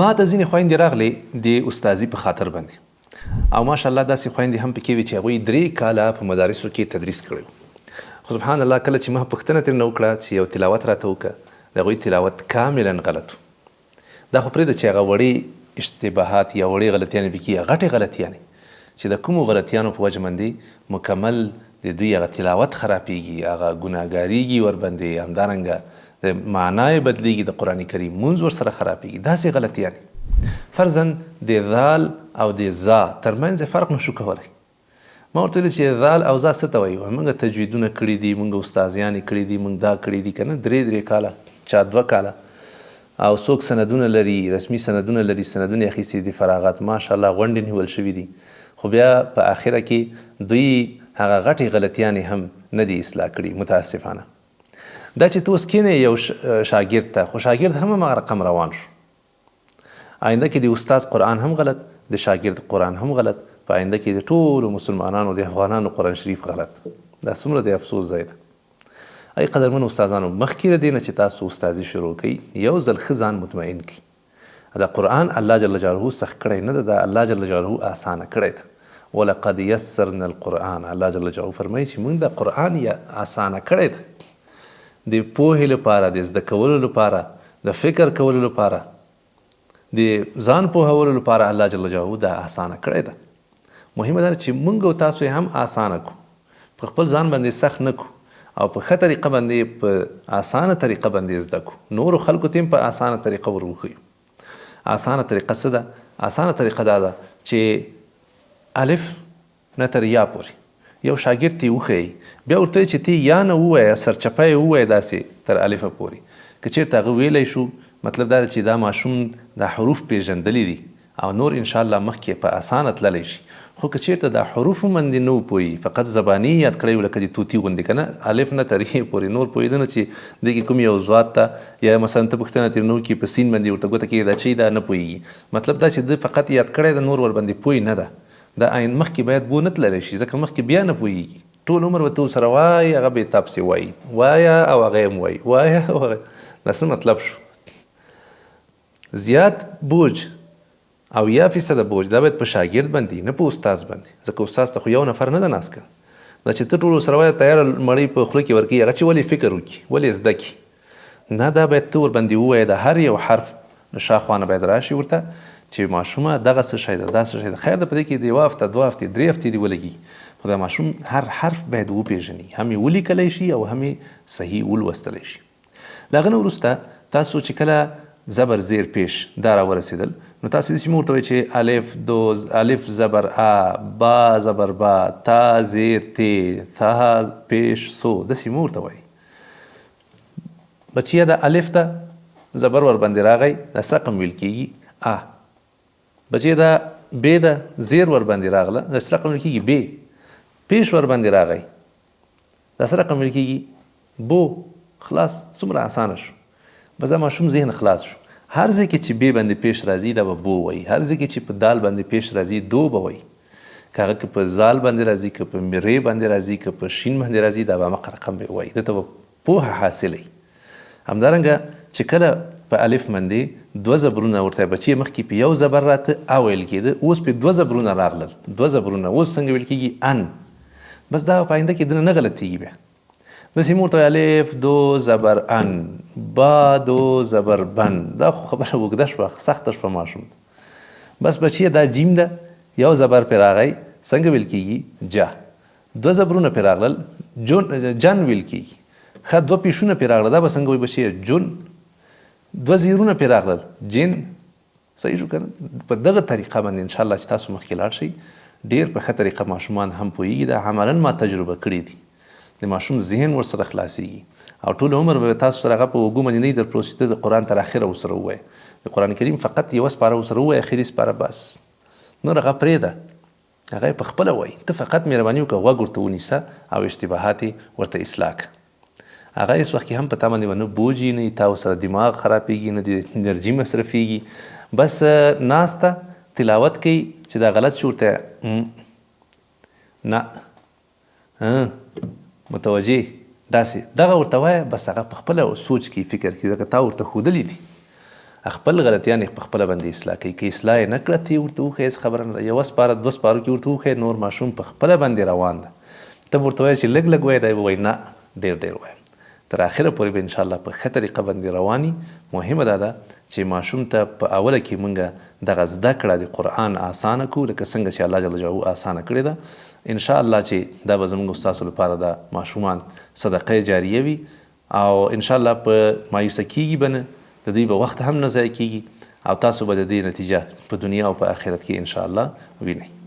ما ته ځینې خویندې راغلې د استازي په خاطر باندې او ماشاءالله داسې خویندې هم پکې وي چې هغوی 3 کاله په مدارسو کې تدریس کړی خو سبحان الله کله چې ما پوښتنه ترېنه وکړه چې یو تلاوت راته وکړه د هغوی تلاوت کاملا غلط دا خو پرېږده چې هغه وړې اشتباهات یا وړې غلطیانې پکې غټې غلطیانې چې د کومو غلطیانو په وجه باندې مکمل د دوی هغه تلاوت خرابېږي هغه ګناهګارېږي ورباندې همدارنګه د معنای بدلیږي د قرآن کریم مونځ ورسره خرابېږي داسې غلطیانې فرضاً د ذال او د ذا ترمنځ فرق نشو کولی ما ورته ویلي چې ذال او ذا څه ته وایي موږ تجویدونه کړي دي موږ استاذیانې کړي دي موږ دا کړي دي که نه 3 کاله چا 2 کاله او څوک سندونه لري رسمي سندونه لري سندونه یې اخیستي دي فراغت ماشاءالله غونډې نیول شوي دي خو بیا په آخره کې دوی هغه غټې غلطیانې هم نه دي اصلاح کړي متاسفانه دا چې ته اوس کینې یو شاګرد ته خو شاګرد هم هماغه رقم روان شو آینده کې د استاذ قرآن هم غلط د شاګرد قرآن هم غلط په آینده کې د ټولو مسلمانانو د افغانانو قرآن شریف غلط دا څومره د افسوس ځای ده ای قدرمن استادانو مخکې د دې نه چې تاسو استازي شروع کړئ یو ځل ښه ځان مطمئن کړئ دا قرآن الله جل جلاله سخت کړی نه ده دا الله جل جلاله آسانه کړی ده ولقد یسرنا القرآن الله جل جلاله فرمایي چې موږ د قرآن آسانه کړی ده د پوهې لپاره د زده کولو لپاره د فکر کولو لپاره د ځان پوهولو لپاره الله جل جلاله دا آسانه کړی ده مهمه ده چې موږ او تاسو هم آسانه کړو په خپل ځان باندې سخت نه کړو او په ښه طریقه باندې په آسانه طریقه باندې زده کړو نورو خلکو ته هم په آسانه طریقه ور وښیو آسانه طریقه څه ده آسانه طریقه دا ده چې الف نه تر یا پورې یو شاګرد ته وښیي بیا ورته چې ته یا نه ووایه سرچپه یې ووایه داسې تر الفه پورې که چېرته هغه ویلی شو مطلب دا ده چې دا ماشوم دا حروف پیژندلی دي او نور انشاءالله مخکې په اسانه تللی شي خو که چېرته دا حروفو باندې نه پوهي فقط زباني یاد کړی و لکه د طوطي غوندې که نه الف نه تر یې پورې نور پوهېده نه چې دې کې کوم یو ځوات ته یا مثلا ته پوښتنه ترې نه وکړي په سین باندې ورته ګوته کېږي دا چې دا نه پوهېږي مطلب دا چې ده فقط یاد کړی د نور ورباندې پوه نه ده دا عین مخکې باید بو نه تللی شي ځکه مخکې بیا نه پوهېږي ټول عمر به ته ورسره وایي هغه بې تاپسې وایي وایه او هغه هم وایي وایه او هغه دا څه مطلب شو زیات بوج او یا فیصده بوج دا باید په شاګرد باندې نه په استاذ باندې ځکه استاذ ته خو یو نفر نه ده ناست کړه دا چې ته ټول ورسره وایه تیاره مړۍ په خوله کې ورکوي هغه چې ولې فکر وکړي ولې زده کړي نه دا باید ته ورباندې ووایې د هر یو حرف د شاخوا نه باید راشي ورته چې ماشومه دغه څه شی ده دا څه شی ده خیر ده په دې کې د 1 هفته 2 هفتې 3 هفتې دې ولګي خو دا ماشوم هر حرف باید وپېژني هم یې ولیکلی شي او هم یې صحیح ولوستلی شي له هغه نه وروسته تاسو چې کله زبر زیر پیش دا راورسېدل نو تاسو داسې مه ورته وایئ چې الف دوز الف زبر ا با زبر با تا زیر ت ث پیش سو داسې مه ورته وایئ بچیه د الف ته زبر ورباندې راغی دا څه رقم ویل کېږي ا بچیه د ب د زیر ورباندې راغله دا څه رقم ویل کېږي ب پیش ورباندې راغی دا څه رقم ویل کېږي بو خلاص څومره اسانه شو بس دا ماشوم ذهن خلاص شو هر ځای کې چې بې باندې پیش راځي دا به بو وایي هر ځای کې چې په دال باندې پیش راځي دو به وایي که هغه که په زال باندې راځي که په ری باندې راځي که په شین باندې راځي دا به همغه رقم به وایي دته به پوهه حاصلوي همدارنګه چې کله په الف باندې 2 زبرونه ورته بچي مخکې په یو زبر راته ا ویل کېده اوس په 2 زبرونه راغلل 2 زبرونه اوس څنګه ویل کېږي ان بس دا په آینده کې دنه نه غلطېږي بیا داسې مو ورته الف دو زبر ان با دو زبر بن دا خو خبره اوږده شوه سخته شوه ماشوم بس بچیه دا جیم ده یو زبر پرې راغی څنګه ویل کېږي جا 2 زبرونه پرې راغلل جن ویل کېږي ښه 2 پیشونه پرې راغله دا به څنګه وایي بچیه جون 2 زیرونه پرې راغلل جن صحیح شو که نه په دغه طریقه باندې انشاءالله چې تاسو مخکې لاړ شئ ډېر په ښه طریقه ماشومان هم پوهېږي دا عملاً ما تجربه کړي دي د ماشوم ذهن ورسره خلاصېږي او ټول عمر به تاسو سره هغه په اوږو باندې نه وي در پروسته د قرآن تر اخره ورسره ووایه د قرآن کریم فقط یوه سپاره ورسره ووایه اخري سپاره بس نور هغه پرېږده هغه یې په خپله وایي ته فقط مهرباني وکړه غوږ ورته ونیسه او اشتباهات یې ورته اصلاح کړه هغه هېڅ وخت کې هم په تا باندې به نه بوجي نه تا ورسره دماغ خرابېږي نه د انرژي مصرفېږي بس ناسته تلاوت کوي چې دا غلط شو ورته نه متوجه داسې دغه ورته وایه بس هغه په خپله سوچ کې فکر کې ځکه تا ورته ښودلي دي خپل غلطیان په خپله باندې اصلاح کوي. که اصلاح یې نه کړه ته یې ورته وښیې، هېڅ خبره نه ده. یوه سپاره 2 سپارو کې ورته وښیې، نور ماشوم په خپله باندې روان ده. ته به ورته وایې چې لږ لږ وایه، دی به وایي نه ډېر وایم. تر اخره پورې به انشاءالله په ښه طریقه باندې رواني. مهمه دا ده چې ماشوم ته په اوله کې موږ دغه زده کړه د قرآن آسانه کړو، لکه څنګه چې الله جل جلاله آسانه کړې ده. انشاءالله چې دا به زموږ ستاسو لپاره د ماشومان صدقه جاریه وي، او انشاءالله په مایوسه کېږي به نه، د دوی به وخت هم نه ضایع کېږي، او تاسو به د دې نتیجه په دنیا او په آخرت کې انشاءالله وینئ.